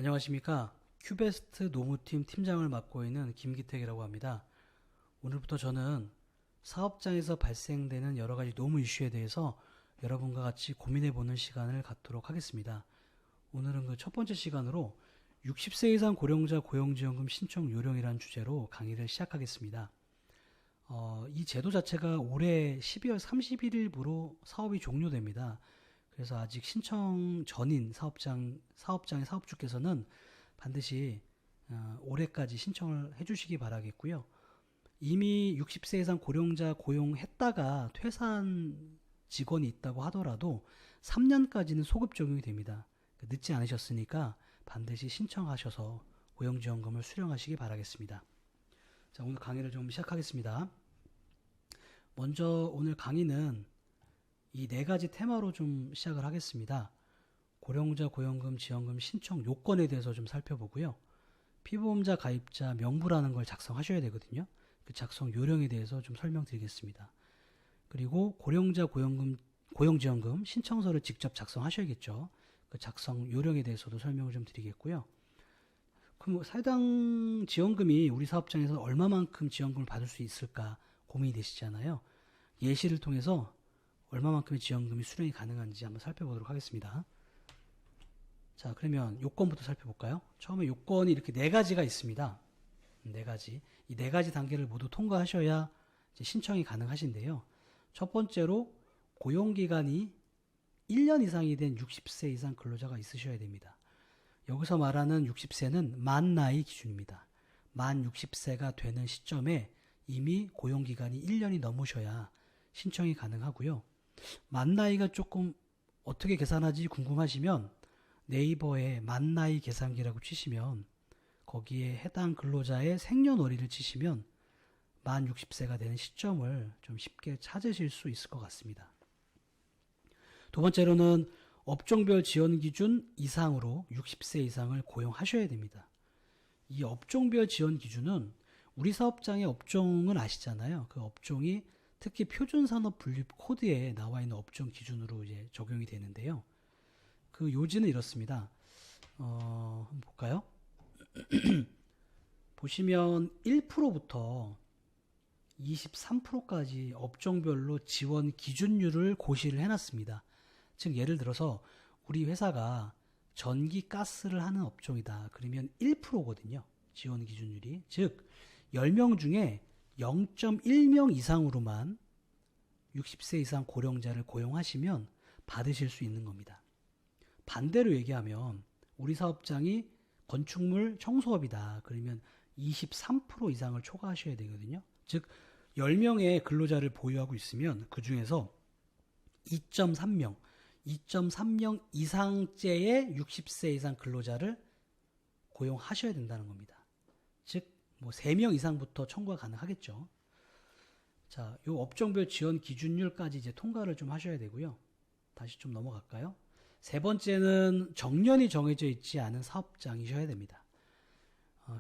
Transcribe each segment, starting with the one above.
안녕하십니까. 큐베스트 노무팀 팀장을 맡고 있는 김기택이라고 합니다. 오늘부터 저는 사업장에서 발생되는 여러 가지 노무 이슈에 대해서 여러분과 같이 고민해보는 시간을 갖도록 하겠습니다. 오늘은 그 첫 번째 시간으로 60세 이상 고령자 고용지원금 신청 요령이라는 주제로 강의를 시작하겠습니다. 이 제도 자체가 올해 12월 31일부로 사업이 종료됩니다. 그래서 아직 신청 전인 사업장의 사업주께서는 반드시 올해까지 신청을 해주시기 바라겠고요. 이미 60세 이상 고령자 고용했다가 퇴사한 직원이 있다고 하더라도 3년까지는 소급 적용이 됩니다. 늦지 않으셨으니까 반드시 신청하셔서 고용지원금을 수령하시기 바라겠습니다. 자, 오늘 강의를 좀 시작하겠습니다. 먼저 오늘 강의는 이 네 가지 테마로 좀 시작을 하겠습니다. 고령자 고용금 지원금 신청 요건에 대해서 좀 살펴보고요. 피보험자 가입자 명부라는 걸 작성하셔야 되거든요. 그 작성 요령에 대해서 좀 설명드리겠습니다. 그리고 고령자 고용지원금 신청서를 직접 작성하셔야겠죠. 그 작성 요령에 대해서도 설명을 좀 드리겠고요. 그럼 사회당 지원금이 우리 사업장에서 얼마만큼 지원금을 받을 수 있을까 고민이 되시잖아요. 예시를 통해서 얼마만큼의 지원금이 수령이 가능한지 한번 살펴보도록 하겠습니다. 자, 그러면 요건부터 살펴볼까요? 처음에 요건이 이렇게 네 가지가 있습니다. 네 가지. 이 네 가지 단계를 모두 통과하셔야 이제 신청이 가능하신데요. 첫 번째로 고용기간이 1년 이상이 된 60세 이상 근로자가 있으셔야 됩니다. 여기서 말하는 60세는 만 나이 기준입니다. 만 60세가 되는 시점에 이미 고용기간이 1년이 넘으셔야 신청이 가능하고요. 만 나이가 조금 어떻게 계산하지 궁금하시면 네이버에 만 나이 계산기라고 치시면 거기에 해당 근로자의 생년월일을 치시면 만 60세가 되는 시점을 좀 쉽게 찾으실 수 있을 것 같습니다. 두 번째로는 업종별 지원 기준 이상으로 60세 이상을 고용하셔야 됩니다. 이 업종별 지원 기준은 우리 사업장의 업종은 아시잖아요. 그 업종이 특히 표준산업 분류 코드에 나와 있는 업종 기준으로 이제 적용이 되는데요. 그 요지는 이렇습니다. 한번 볼까요? 보시면 1%부터 23%까지 업종별로 지원 기준율을 고시를 해놨습니다. 즉 예를 들어서 우리 회사가 전기 가스를 하는 업종이다. 그러면 1%거든요. 지원 기준율이. 즉 10명 중에 0.1명 이상으로만 60세 이상 고령자를 고용하시면 받으실 수 있는 겁니다. 반대로 얘기하면 우리 사업장이 건축물 청소업이다. 그러면 23% 이상을 초과하셔야 되거든요. 즉 10명의 근로자를 보유하고 있으면 그 중에서 2.3명 이상째의 60세 이상 근로자를 고용하셔야 된다는 겁니다. 즉 뭐 3명 이상부터 청구가 가능하겠죠. 자, 요 업종별 지원 기준율까지 이제 통과를 좀 하셔야 되고요. 다시 좀 넘어갈까요? 세 번째는 정년이 정해져 있지 않은 사업장이셔야 됩니다.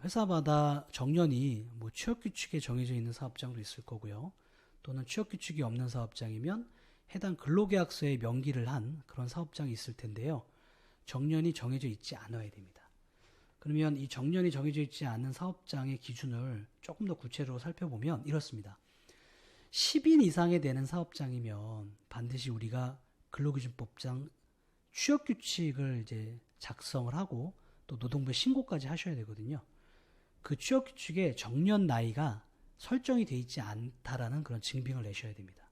회사마다 정년이 뭐 취업규칙에 정해져 있는 사업장도 있을 거고요. 또는 취업규칙이 없는 사업장이면 해당 근로계약서에 명기를 한 그런 사업장이 있을 텐데요. 정년이 정해져 있지 않아야 됩니다. 그러면 이 정년이 정해져 있지 않은 사업장의 기준을 조금 더 구체적으로 살펴보면 이렇습니다. 10인 이상이 되는 사업장이면 반드시 우리가 근로기준법상 취업규칙을 이제 작성을 하고 또 노동부에 신고까지 하셔야 되거든요. 그 취업규칙에 정년 나이가 설정이 되어 있지 않다라는 그런 증빙을 내셔야 됩니다.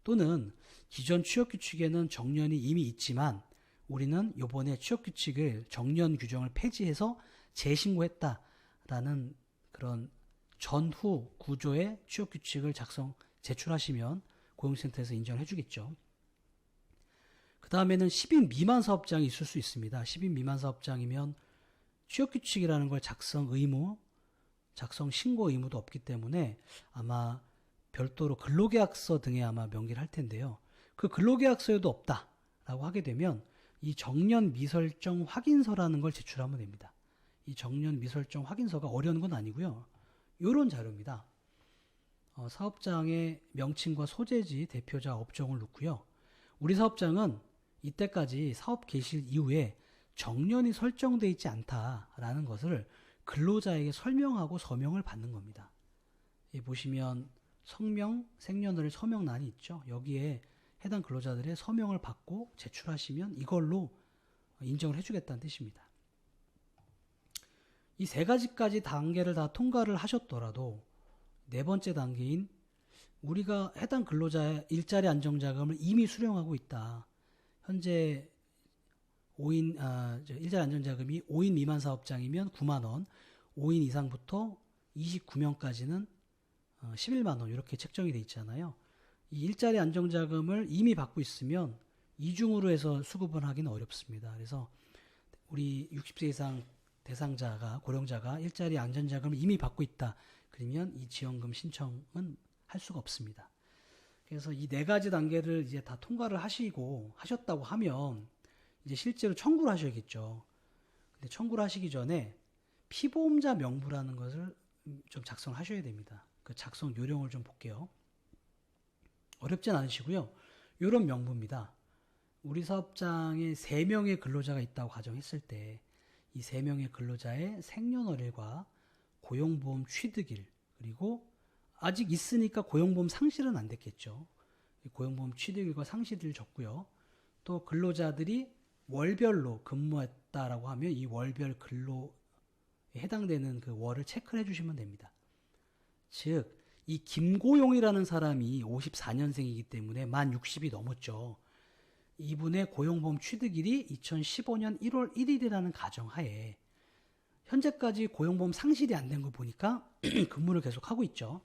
또는 기존 취업규칙에는 정년이 이미 있지만 우리는 이번에 취업규칙을 정년 규정을 폐지해서 재신고했다라는 그런 전후 구조의 취업규칙을 제출하시면 고용센터에서 인정을 해주겠죠. 그 다음에는 10인 미만 사업장이 있을 수 있습니다. 10인 미만 사업장이면 취업규칙이라는 걸 작성 신고 의무도 없기 때문에 아마 별도로 근로계약서 등에 아마 명기를 할 텐데요. 그 근로계약서에도 없다라고 하게 되면 이 정년 미설정 확인서라는 걸 제출하면 됩니다. 이 정년 미설정 확인서가 어려운 건 아니고요. 이런 자료입니다. 사업장의 명칭과 소재지, 대표자, 업종을 넣고요. 우리 사업장은 이때까지 사업 개시 이후에 정년이 설정되어 있지 않다라는 것을 근로자에게 설명하고 서명을 받는 겁니다. 여기 보시면 성명, 생년월일 서명란이 있죠. 여기에 해당 근로자들의 서명을 받고 제출하시면 이걸로 인정을 해주겠다는 뜻입니다. 이 세 가지까지 단계를 다 통과를 하셨더라도 네 번째 단계인 우리가 해당 근로자의 일자리 안정자금을 이미 수령하고 있다. 현재 5인, 일자리 안정자금이 5인 미만 사업장이면 9만 원, 5인 이상부터 29명까지는 11만 원 이렇게 책정이 돼 있잖아요. 이 일자리 안정자금을 이미 받고 있으면 이중으로 해서 수급을 하기는 어렵습니다. 그래서 우리 60세 이상 대상자가 고령자가 일자리 안전자금을 이미 받고 있다. 그러면 이 지원금 신청은 할 수가 없습니다. 그래서 이 네 가지 단계를 이제 다 통과를 하셨다고 하면 이제 실제로 청구를 하셔야겠죠. 근데 청구를 하시기 전에 피보험자 명부라는 것을 좀 작성하셔야 됩니다. 그 작성 요령을 좀 볼게요. 어렵진 않으시고요. 이런 명부입니다. 우리 사업장에 3명의 근로자가 있다고 가정했을 때 이 3명의 근로자의 생년월일과 고용보험 취득일 그리고 아직 있으니까 고용보험 상실은 안 됐겠죠. 고용보험 취득일과 상실을 적고요. 또 근로자들이 월별로 근무했다라고 하면 이 월별 근로에 해당되는 그 월을 체크를 해주시면 됩니다. 즉, 이 김고용이라는 사람이 54년생이기 때문에 만 60이 넘었죠. 이분의 고용보험 취득일이 2015년 1월 1일이라는 가정하에 현재까지 고용보험 상실이 안 된 거 보니까 근무를 계속 하고 있죠.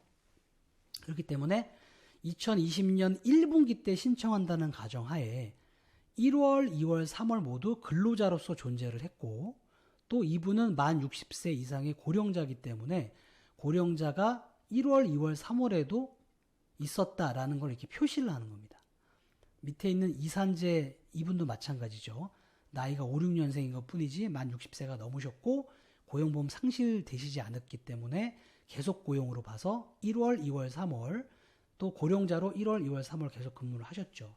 그렇기 때문에 2020년 1분기 때 신청한다는 가정하에 1월, 2월, 3월 모두 근로자로서 존재를 했고 또 이분은 만 60세 이상의 고령자이기 때문에 고령자가 1월, 2월, 3월에도 있었다라는 걸 이렇게 표시를 하는 겁니다. 밑에 있는 이산재 이분도 마찬가지죠. 나이가 5, 6년생인 것 뿐이지 만 60세가 넘으셨고 고용보험 상실되시지 않았기 때문에 계속 고용으로 봐서 1월, 2월, 3월 또 고령자로 1월, 2월, 3월 계속 근무를 하셨죠.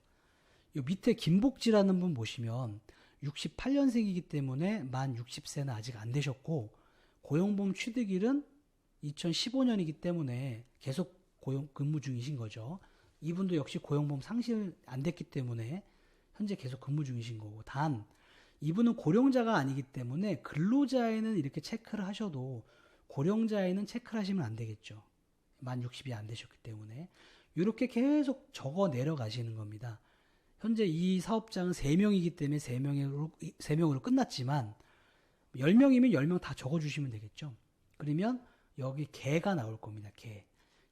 이 밑에 김복지라는 분 보시면 68년생이기 때문에 만 60세는 아직 안 되셨고 고용보험 취득일은 2015년이기 때문에 계속 근무 중이신 거죠. 이분도 역시 고용보험 상실 안 됐기 때문에 현재 계속 근무 중이신 거고 단 이분은 고령자가 아니기 때문에 근로자에는 이렇게 체크를 하셔도 고령자에는 체크를 하시면 안 되겠죠. 만 60이 안 되셨기 때문에 이렇게 계속 적어 내려가시는 겁니다. 현재 이 사업장은 3명이기 때문에 3명으로 끝났지만 10명이면 10명 다 적어주시면 되겠죠. 그러면 여기 개가 나올 겁니다. 개.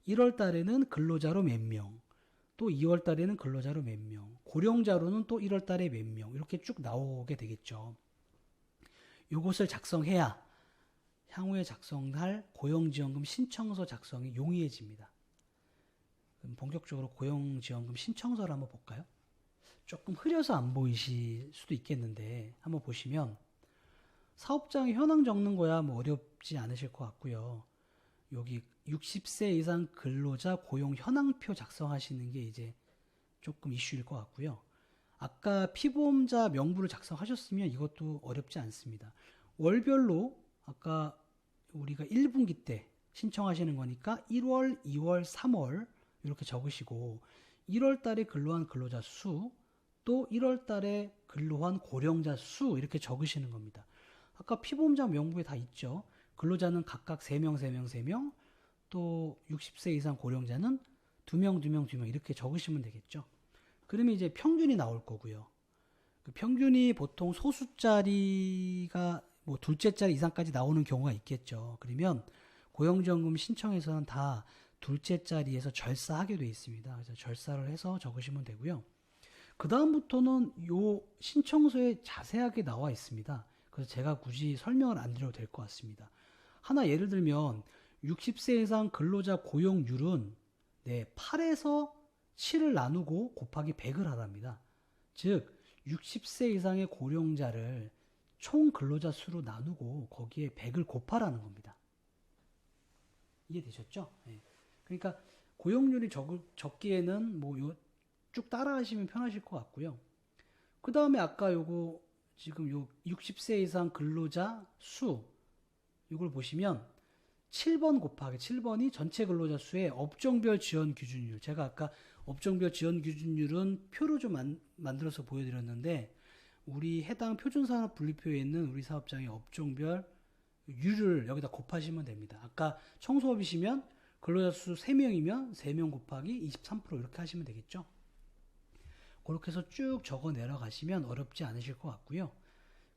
1월 달에는 근로자로 몇 명, 또 2월 달에는 근로자로 몇 명, 고령자로는 또 1월 달에 몇 명, 이렇게 쭉 나오게 되겠죠. 이것을 작성해야 향후에 작성할 고용지원금 신청서 작성이 용이해집니다. 그럼 본격적으로 고용지원금 신청서를 한번 볼까요? 조금 흐려서 안 보이실 수도 있겠는데 한번 보시면 사업장에 현황 적는 거야 뭐 어렵지 않으실 것 같고요. 여기 60세 이상 근로자 고용 현황표 작성하시는 게 이제 조금 이슈일 것 같고요. 아까 피보험자 명부를 작성하셨으면 이것도 어렵지 않습니다. 월별로 아까 우리가 1분기 때 신청하시는 거니까 1월, 2월, 3월 이렇게 적으시고 1월 달에 근로한 근로자 수, 또 1월 달에 근로한 고령자 수 이렇게 적으시는 겁니다. 아까 피보험자 명부에 다 있죠. 근로자는 각각 3명, 3명, 3명, 또 60세 이상 고령자는 2명, 2명, 2명 이렇게 적으시면 되겠죠. 그러면 이제 평균이 나올 거고요. 그 평균이 보통 소수자리가 뭐 둘째 자리 이상까지 나오는 경우가 있겠죠. 그러면 고용지원금 신청에서는 다 둘째 자리에서 절사하게 되어 있습니다. 그래서 절사를 해서 적으시면 되고요. 그 다음부터는 요 신청서에 자세하게 나와 있습니다. 그래서 제가 굳이 설명을 안 드려도 될 것 같습니다. 하나 예를 들면 60세 이상 근로자 고용률은 8에서 7을 나누고 곱하기 100을 하랍니다. 즉 60세 이상의 고령자를 총 근로자 수로 나누고 거기에 100을 곱하라는 겁니다. 이해되셨죠? 네. 그러니까 고용률이 적기에는 뭐 쭉 따라 하시면 편하실 것 같고요. 그 다음에 아까 요거 지금 요 60세 이상 근로자 수 이걸 보시면 7번 곱하기 7번이 전체 근로자 수의 업종별 지원 기준율. 제가 아까 업종별 지원 기준율은 표로 좀 만들어서 보여드렸는데 우리 해당 표준산업 분리표에 있는 우리 사업장의 업종별 율을 여기다 곱하시면 됩니다. 아까 청소업이시면 근로자 수 3명이면 3명 곱하기 23% 이렇게 하시면 되겠죠. 그렇게 해서 쭉 적어 내려가시면 어렵지 않으실 것 같고요.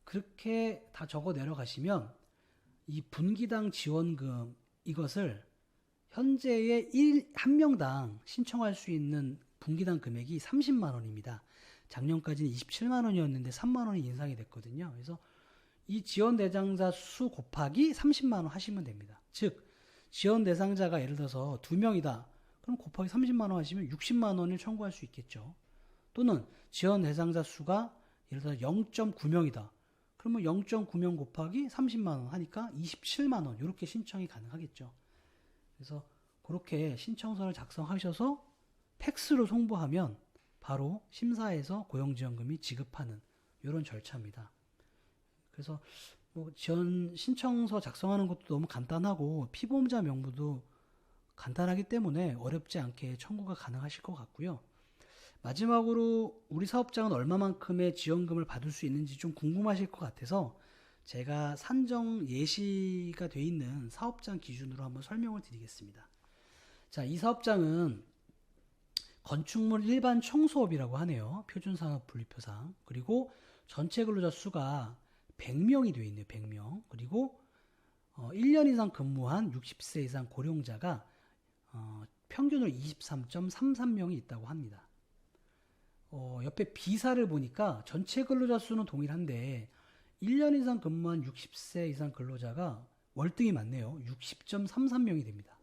그렇게 다 적어 내려가시면 이 분기당 지원금 이것을 현재의 한 명당 신청할 수 있는 분기당 금액이 30만 원입니다. 작년까지는 27만 원이었는데 3만 원이 인상이 됐거든요. 그래서 이 지원 대상자 수 곱하기 30만 원 하시면 됩니다. 즉 지원 대상자가 예를 들어서 2명이다. 그럼 곱하기 30만 원 하시면 60만 원을 청구할 수 있겠죠. 또는 지원 대상자 수가 예를 들어 0.9명이다. 그러면 0.9명 곱하기 30만 원 하니까 27만 원 이렇게 신청이 가능하겠죠. 그래서 그렇게 신청서를 작성하셔서 팩스로 송부하면 바로 심사해서 고용지원금이 지급하는 이런 절차입니다. 그래서 뭐 지원 신청서 작성하는 것도 너무 간단하고 피보험자 명부도 간단하기 때문에 어렵지 않게 청구가 가능하실 것 같고요. 마지막으로 우리 사업장은 얼마만큼의 지원금을 받을 수 있는지 좀 궁금하실 것 같아서 제가 산정 예시가 돼 있는 사업장 기준으로 한번 설명을 드리겠습니다. 자, 이 사업장은 건축물 일반 청소업이라고 하네요. 표준산업 분리표상. 그리고 전체 근로자 수가 100명이 되어 있네요. 100명. 그리고 1년 이상 근무한 60세 이상 고령자가 평균으로 23.33명이 있다고 합니다. 옆에 비사를 보니까 전체 근로자 수는 동일한데 1년 이상 근무한 60세 이상 근로자가 월등히 많네요. 60.33명이 됩니다.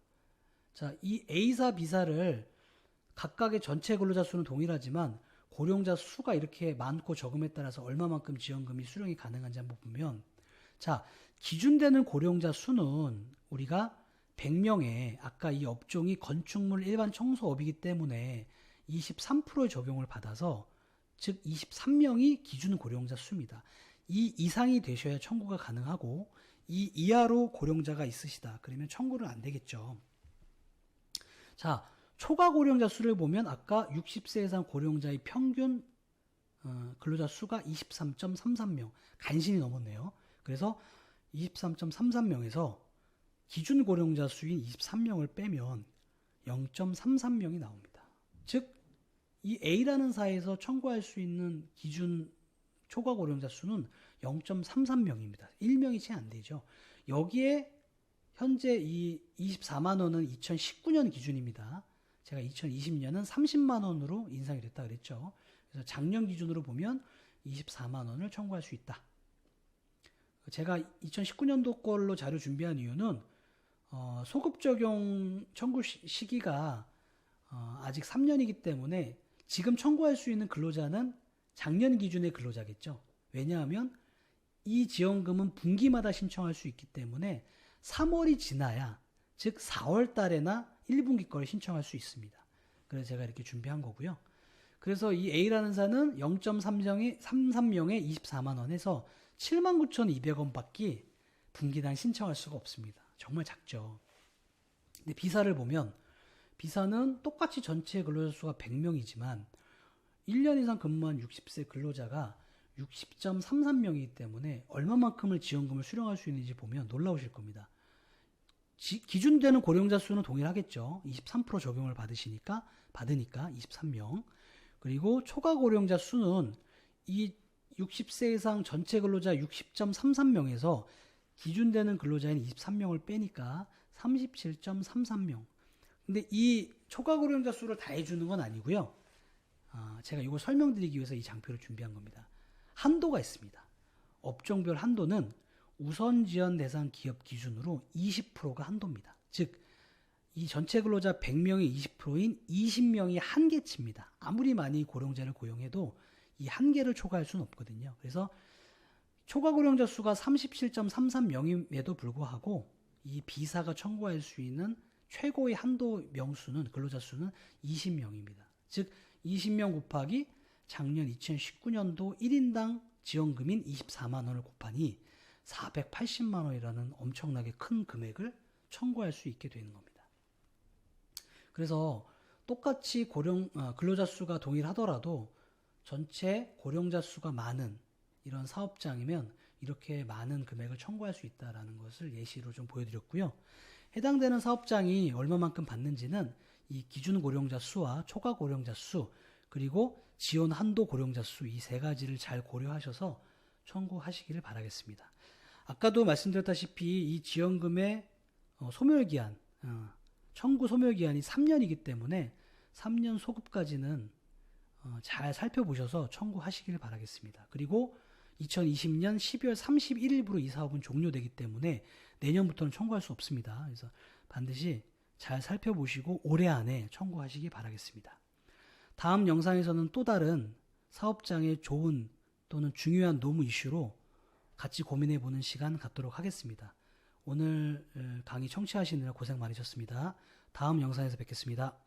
자, 이 A사, B사를 각각의 전체 근로자 수는 동일하지만 고령자 수가 이렇게 많고 적음에 따라서 얼마만큼 지원금이 수령이 가능한지 한번 보면, 자, 기준되는 고령자 수는 우리가 100명에 아까 이 업종이 건축물 일반 청소업이기 때문에 23%의 적용을 받아서 즉 23명이 기준 고령자 수입니다. 이 이상이 되셔야 청구가 가능하고 이 이하로 고령자가 있으시다. 그러면 청구는 안 되겠죠. 자, 초과 고령자 수를 보면 아까 60세 이상 고령자의 평균 근로자 수가 23.33명, 간신히 넘었네요. 그래서 23.33명에서 기준 고령자 수인 23명을 빼면 0.33명이 나옵니다. 즉, 이 A라는 사에서 청구할 수 있는 기준 초과 고령자 수는 0.33명입니다. 1명이 채 안 되죠. 여기에 현재 이 24만 원은 2019년 기준입니다. 제가 2020년은 30만 원으로 인상이 됐다 그랬죠. 그래서 작년 기준으로 보면 24만 원을 청구할 수 있다. 제가 2019년도 걸로 자료 준비한 이유는 소급 적용 청구 시기가 아직 3년이기 때문에 지금 청구할 수 있는 근로자는 작년 기준의 근로자겠죠. 왜냐하면 이 지원금은 분기마다 신청할 수 있기 때문에 3월이 지나야, 즉 4월 달에나 1분기 거를 신청할 수 있습니다. 그래서 제가 이렇게 준비한 거고요. 그래서 이 A라는 사는 0.33명에 24만 원 해서 79,200원 밖에 분기당 신청할 수가 없습니다. 정말 작죠. 근데 B사를 보면 B사는 똑같이 전체 근로자 수가 100명이지만 1년 이상 근무한 60세 근로자가 60.33명이기 때문에 얼마만큼을 지원금을 수령할 수 있는지 보면 놀라우실 겁니다. 기준되는 고령자 수는 동일하겠죠. 23% 적용을 받으니까 23명. 그리고 초과 고령자 수는 이 60세 이상 전체 근로자 60.33명에서 기준되는 근로자인 23명을 빼니까 37.33명. 근데 이 초과 고령자 수를 다 해주는 건 아니고요. 제가 이걸 설명드리기 위해서 이 장표를 준비한 겁니다. 한도가 있습니다. 업종별 한도는 우선 지원 대상 기업 기준으로 20%가 한도입니다. 즉, 이 전체 근로자 100명의 20%인 20명이 한계치입니다. 아무리 많이 고령자를 고용해도 이 한계를 초과할 수는 없거든요. 그래서 초과 고령자 수가 37.33명임에도 불구하고 이 B사가 청구할 수 있는 최고의 한도 명수는, 근로자 수는 20명입니다. 즉 20명 곱하기 작년 2019년도 1인당 지원금인 24만 원을 곱하니 480만 원이라는 엄청나게 큰 금액을 청구할 수 있게 되는 겁니다. 그래서 똑같이 근로자 수가 동일하더라도 전체 고령자 수가 많은 이런 사업장이면 이렇게 많은 금액을 청구할 수 있다는 것을 예시로 좀 보여드렸고요. 해당되는 사업장이 얼마만큼 받는지는 이 기준 고령자 수와 초과 고령자 수 그리고 지원 한도 고령자 수 이 세 가지를 잘 고려하셔서 청구하시기를 바라겠습니다. 아까도 말씀드렸다시피 이 지원금의 소멸기한, 청구 소멸기한이 3년이기 때문에 3년 소급까지는 잘 살펴보셔서 청구하시길 바라겠습니다. 그리고 2020년 12월 31일부로 이 사업은 종료되기 때문에 내년부터는 청구할 수 없습니다. 그래서 반드시 잘 살펴보시고 올해 안에 청구하시기 바라겠습니다. 다음 영상에서는 또 다른 사업장의 좋은 또는 중요한 노무 이슈로 같이 고민해보는 시간 갖도록 하겠습니다. 오늘 강의 청취하시느라 고생 많으셨습니다. 다음 영상에서 뵙겠습니다.